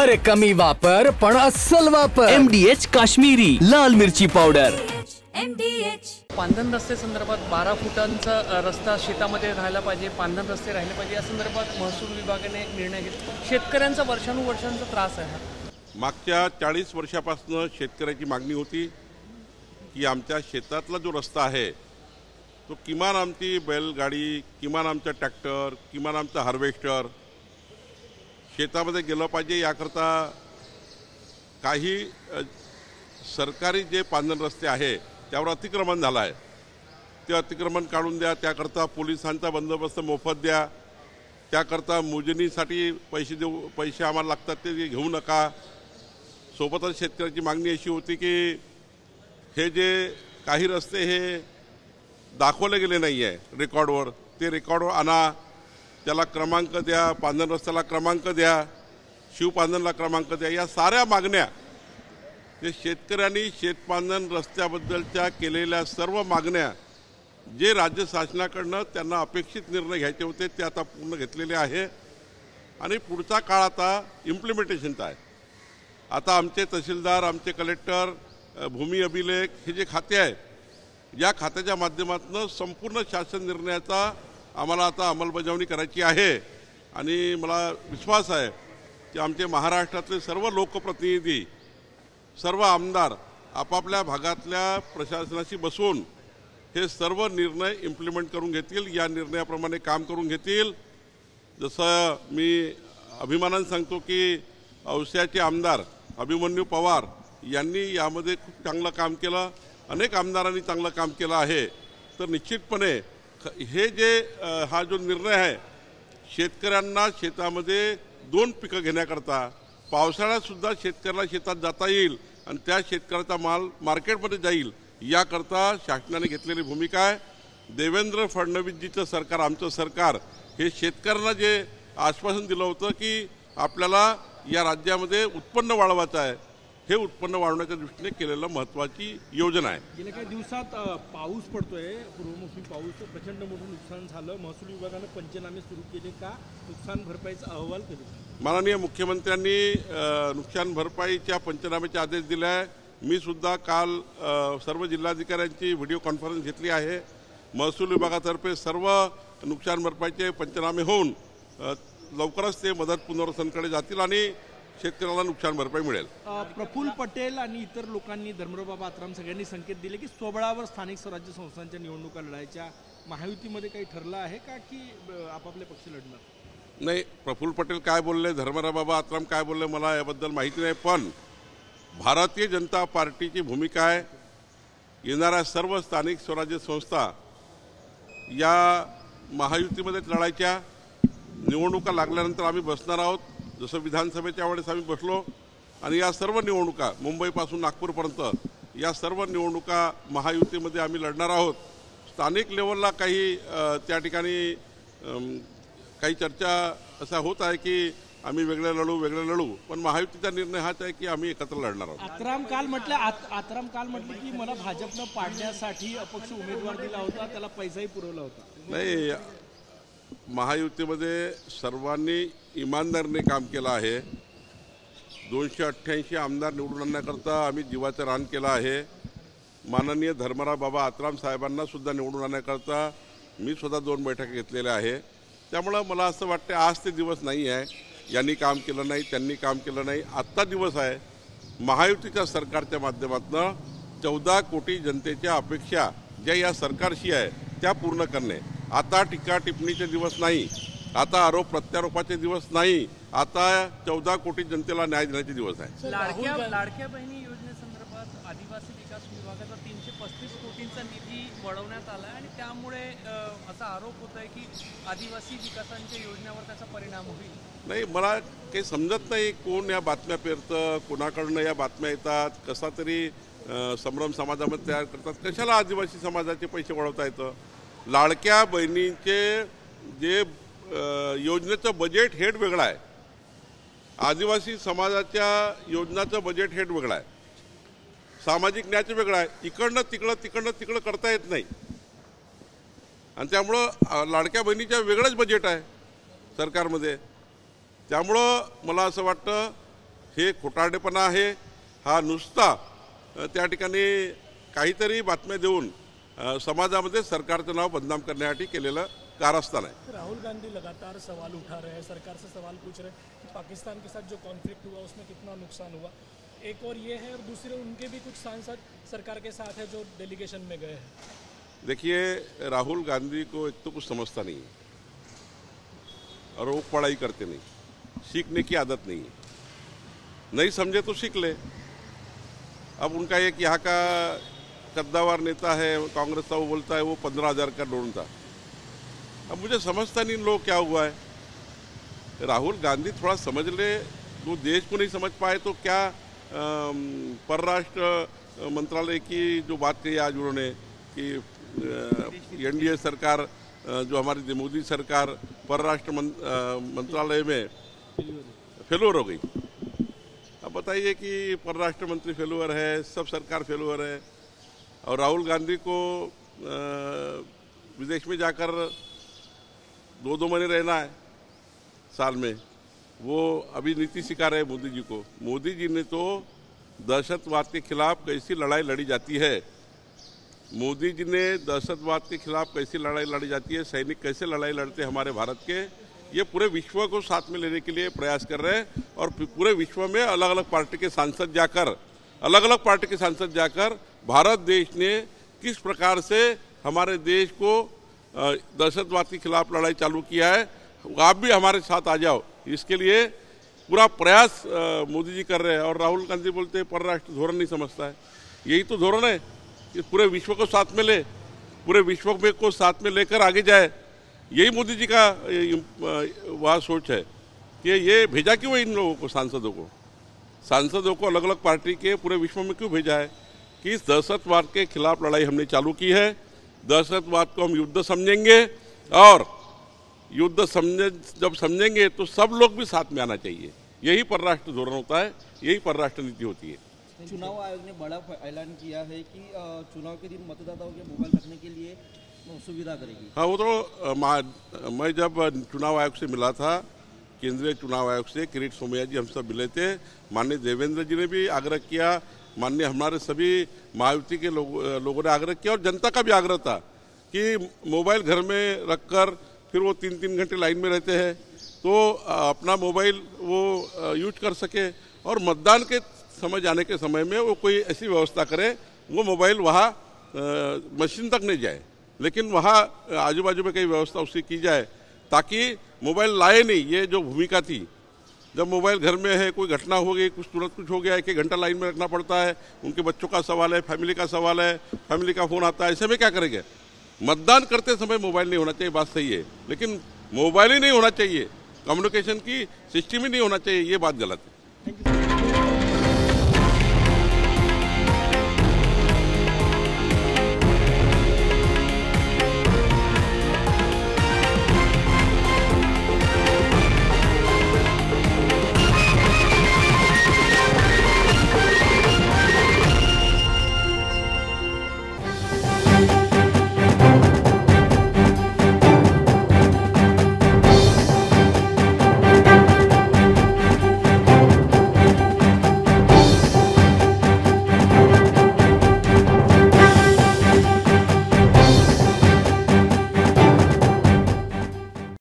अरे कमी वापर पण अस्सल वापर। MDH काश्मीरी लाल मिरची पावडर। MDH पांधन रस्ते संदर्भात 12 फुटांचा रस्ता शेतामध्ये राहायला पाहिजे, पांधन रस्ते राहिले पाहिजे या संदर्भात महसूल विभागाने निर्णय घेतला। शेतकऱ्यांचा वर्षानुवर्षांचा त्रास आहे। मागच्या 40 वर्षापासून शेतकऱ्याची मागणी होती की आमच्या शेतातला जो रस्ता आहे तो किमान आमची बैलगाडी, किमान आमचा ट्रॅक्टर, किमान आमचा हार्वेस्टर शेतामध्ये गेलं पाहिजे। याकरता काही सरकारी जे पांधन रस्ते आहे त्यावर अतिक्रमण झालं आहे, ते अतिक्रमण काढून द्या। त्याकरता पोलिसांचा बंदोबस्त मोफत द्या। त्याकरता मोजणीसाठी पैसे आम्हाला लागतात ते घेऊ नका। सोबतच शेतकऱ्याची मागणी अशी होती की हे जे काही रस्ते हे दाखवले गेले नाही आहे रेकॉर्डवर, ते रेकॉर्डवर आणा, त्याला क्रमांक द्या, पांधन रस्त्याला क्रमांक द्या, शिवपांधनला क्रमांक द्या। या साऱ्या मागण्या जे शेतकऱ्यांनी शेतपांधन रस्त्याबद्दलच्या केलेल्या सर्व मागण्या जे राज्य शासनाकडनं त्यांना अपेक्षित निर्णय घ्यायचे होते ते आता पूर्ण घेतलेले आहे आणि पुढचा काळ आता इम्प्लिमेंटेशनचा आहे। आता आमचे तहसीलदार, आमचे कलेक्टर, भूमी अभिलेख हे जे खाते आहे या खात्याच्या माध्यमातून संपूर्ण शासन निर्णयाचा आम्हाला आता अंमलबजावणी करायची आहे आणि मला विश्वास आहे की आमचे महाराष्ट्रातले सर्व लोकप्रतिनिधी, सर्व आमदार आपापल्या भागातल्या प्रशासनाशी बसून हे सर्व निर्णय इम्प्लिमेंट करून घेतील, या निर्णयाप्रमाणे काम करून घेतील। जसं मी अभिमानाने सांगतो की औस्याचे आमदार अभिमन्यू पवार यांनी यामध्ये खूप चांगलं काम केलं, अनेक आमदारांनी चांगलं काम केलं आहे। तर निश्चितपणे हे जे हा जो निर्णय आहे शेतकऱ्यांना शेतामध्ये 2 पिकं घेण्याकरता पावसाळ्यातसुद्धा शेतकऱ्याला शेतात जाता येईल आणि त्या शेतकऱ्याचा माल मार्केटमध्ये जाईल याकरता शासनाने घेतलेली भूमिका आहे। देवेंद्र फडणवीसजीचं सरकार, आमचं सरकार हे शेतकऱ्यांना जे आश्वासन दिलं होतं की आपल्याला या राज्यामध्ये उत्पन्न वाढवायचं आहे, हे उत्पन्न वाढवण्याच्या दृष्टीने केलेलं महत्त्वाची योजना आहे। गेल्या काही दिवसात पाऊस पडतोय, पूर्वमोसमी पाऊस, प्रचंड मोठं नुकसान झालं। महसूल विभागाने पंचनामे सुरू केले का? नुकसान भरपाईचा अहवाल केला? माननीय मुख्यमंत्र्यांनी नुकसान भरपाईच्या पंचनाम्याचे आदेश दिले आहे। मी सुद्धा काल सर्व जिल्हाधिकाऱ्यांची व्हिडिओ कॉन्फरन्स घेतली आहे। महसूल विभागातर्फे सर्व नुकसान भरपाईचे पंचनामे होऊन लवकरच ते मदत पुनर्वसनकडे जातील आणि शेतकऱ्याला नुकसान भरपाई मिळेल। प्रफुल्ल पटेल आणि इतर लोकांनी, धर्मरावबाबा आत्राम सगळ्यांनी संकेत दिले की स्वबळावर स्थानिक स्वराज्य संस्थांच्या निवडणुका लढायच्या। महायुतीमध्ये काही ठरलं आहे का की आपापले पक्ष लढणार? नाही, प्रफुल्ल पटेल काय बोलले, धर्मरावबाबा आत्राम काय बोलले मला याबद्दल माहिती नाही, पण भारतीय जनता पार्टीची भूमिका आहे येणाऱ्या सर्व स्थानिक स्वराज्य संस्था या महायुतीमध्ये लढायच्या। निवडणुका लागल्यानंतर आम्ही बसणार आहोत, जसं विधानसभेच्या वेळेस आम्ही बसलो आणि या सर्व निवडणुका मुंबईपासून नागपूरपर्यंत या सर्व निवडणुका महायुतीमध्ये आम्ही लढणार आहोत। स्थानिक लेवलला काही त्या ठिकाणी काही चर्चा असा होत आहे की आम्ही वेगळे लढू, पण महायुतीचा निर्णय हाच आहे की आम्ही एकत्र लढणार आहोत। आत्राम काल म्हटलं की मला भाजपनं पाडण्यासाठी अपक्ष उमेदवार दिला होता, त्याला पैसाही पुरवला होता। नाही, महायुतीमध्ये सर्वांनी इमानदारीने काम केलं आहे। 288 आमदार निवडून आणण्याकरता आम्ही जीवाचं रान केलं आहे। माननीय धर्मरावबाबा आत्राम साहेबांना सुद्धा निवडून आणण्याकरता मी स्वतः 2 बैठका घेतलेल्या आहे। त्यामुळं मला असं वाटतं आज ते दिवस नाही आहे, यांनी काम केलं नाही, त्यांनी काम केलं नाही, आत्ता दिवस आहे महायुतीच्या सरकारच्या माध्यमातून 14 कोटी जनतेच्या अपेक्षा ज्या या सरकारशी आहे त्या पूर्ण करणे। आता टीका टिप्पणीचे दिवस नाही, आता आरोप प्रत्यारोपाचे दिवस नाही, आता 14 कोटी जनतेला न्याय देण्याचे दिवस आहे। लाडक्या बहिणी योजनेसंदर्भात आदिवासी विकास विभागाचा 335 कोटींचा निधी वळवण्यात आला आणि त्यामुळे असा आरोप होत आहे की आदिवासी विकासांच्या योजनेवर त्याचा परिणाम होईल। नाही, मला काही समजत नाही कोण या बातम्या पेरतं, कोणाकडनं या बातम्या येतात, कसा तरी संभ्रम समाजामध्ये तयार करतात। कशाला आदिवासी समाजाचे पैसे वळवता येतं? लाडक्या बहिणींचे जे योजनेचं बजेट हेड वेगळं आहे, आदिवासी समाजाच्या योजनाचं बजेट हेड वेगळं आहे, सामाजिक न्यायाचं वेगळं आहे। इकडनं तिकडं करता येत नाही आणि त्यामुळं लाडक्या बहिणीचं वेगळंच बजेट आहे सरकारमध्ये। त्यामुळं मला असं वाटतं हे खोटारडेपणा आहे. हा नुसता त्या ठिकाणी काहीतरी बातम्या देऊन समाजामध्ये सरकारचं नाव बदनाम करण्यासाठी केलेलं कारस्थान आहे. राहुल गांधी लगातार सवाल उठा रहे हैं, सरकार से सवाल पूछ रहे हैं कि पाकिस्तान के साथ जो कॉन्फ्लिक्ट हुआ उसमें कितना नुकसान हुआ. एक और ये है, और दूसरे उनके भी कुछ सांसद सरकार के साथ है जो डेलीगेशन में गए हैं. देखिए, राहुल गांधी को एक तो कुछ समझता नहीं है और वो पढ़ाई करते नहीं, सीखने की आदत नहीं है. नहीं समझे तो सीख ले. अब उनका एक यहाँ का कद्दावर नेता है कांग्रेस का, वो बोलता है वो 15,000 का ड्रोन था. अब मुझे समझता नहीं इन लोग क्या हुआ है. राहुल गांधी थोड़ा समझ ले. वो देश को नहीं समझ पाए तो क्या परराष्ट्र मंत्रालय की जो बात कही आज उन्होंने कि एनडीए सरकार जो हमारी मोदी सरकार परराष्ट्र मंत्रालय में फेलोर हो गई. अब बताइए कि परराष्ट्र मंत्री फेलोर है, सब सरकार फेलोर है, और राहुल गांधी को विदेश में जाकर 2-2 महीने रहना है साल में. वो अभी नीति सिखा रहे मोदी जी को. मोदी जी ने तो दहशतवाद के खिलाफ कैसी लड़ाई लड़ी जाती है, मोदी जी ने दहशतवाद के खिलाफ कैसी लड़ाई लड़ी जाती है, सैनिक कैसे लड़ाई लड़ते हैं हमारे भारत के, ये पूरे विश्व को साथ में लेने के लिए प्रयास कर रहे हैं. और पूरे विश्व में अलग अलग पार्टी के सांसद जाकर भारत देश ने किस प्रकार से हमारे देश को दहशतवाद के खिलाफ लड़ाई चालू किया है, आप भी हमारे साथ आ जाओ, इसके लिए पूरा प्रयास मोदी जी कर रहे हैं. और राहुल गांधी बोलते हैं परराष्ट्र धोरण नहीं समझता है. यही तो धोरण है कि पूरे विश्व को साथ में ले, पूरे विश्व में को साथ में लेकर आगे जाए. यही मोदी जी का वह सोच है कि ये भेजा क्यों है इन लोगों को, सांसदों को अलग अलग पार्टी के पूरे विश्व में क्यों भेजा है कि इस दहशतवाद के खिलाफ लड़ाई हमने चालू की है. दहशतवाद को हम युद्ध समझेंगे, और युद्ध जब समझेंगे तो सब लोग भी साथ में आना चाहिए. यही परराष्ट्र धोरण होता है, यही परराष्ट्र नीति होती है. चुनाव आयोग ने बड़ा ऐलान किया है कि चुनाव के दिन मतदाताओं के मोबाइल रखने के लिए सुविधा करेगी. हाँ, वो तो मैं जब चुनाव आयोग से मिला था, केंद्रीय चुनाव आयोग से किरीट सोमैया जी हम सब मिले थे. माननीय देवेंद्र जी ने भी आग्रह किया, माननीय हमारे सभी महायुति के लोगों ने आग्रह किया, और जनता का भी आग्रह था कि मोबाइल घर में रखकर फिर वो 3-3 घंटे लाइन में रहते हैं, तो अपना मोबाइल वो यूज कर सके, और मतदान के समय जाने के समय में वो कोई ऐसी व्यवस्था करे वो मोबाइल वहाँ मशीन तक नहीं जाए, लेकिन वहाँ आजू बाजू में कई व्यवस्था उसकी की जाए ताकि मोबाइल लाए नहीं. ये जो भूमिका थी, जब मोबाइल घर में है, कोई घटना हो गई, तुरंत कुछ हो गया, 1 घंटा लाइन में रखना पड़ता है, उनके बच्चों का सवाल है, फैमिली का सवाल है, फैमिली का फ़ोन आता है, ऐसे में क्या करेंगे. मतदान करते समय मोबाइल नहीं होना चाहिए, बात सही है, लेकिन मोबाइल ही नहीं होना चाहिए, कम्युनिकेशन की सिस्टम ही नहीं होना चाहिए, ये बात गलत है.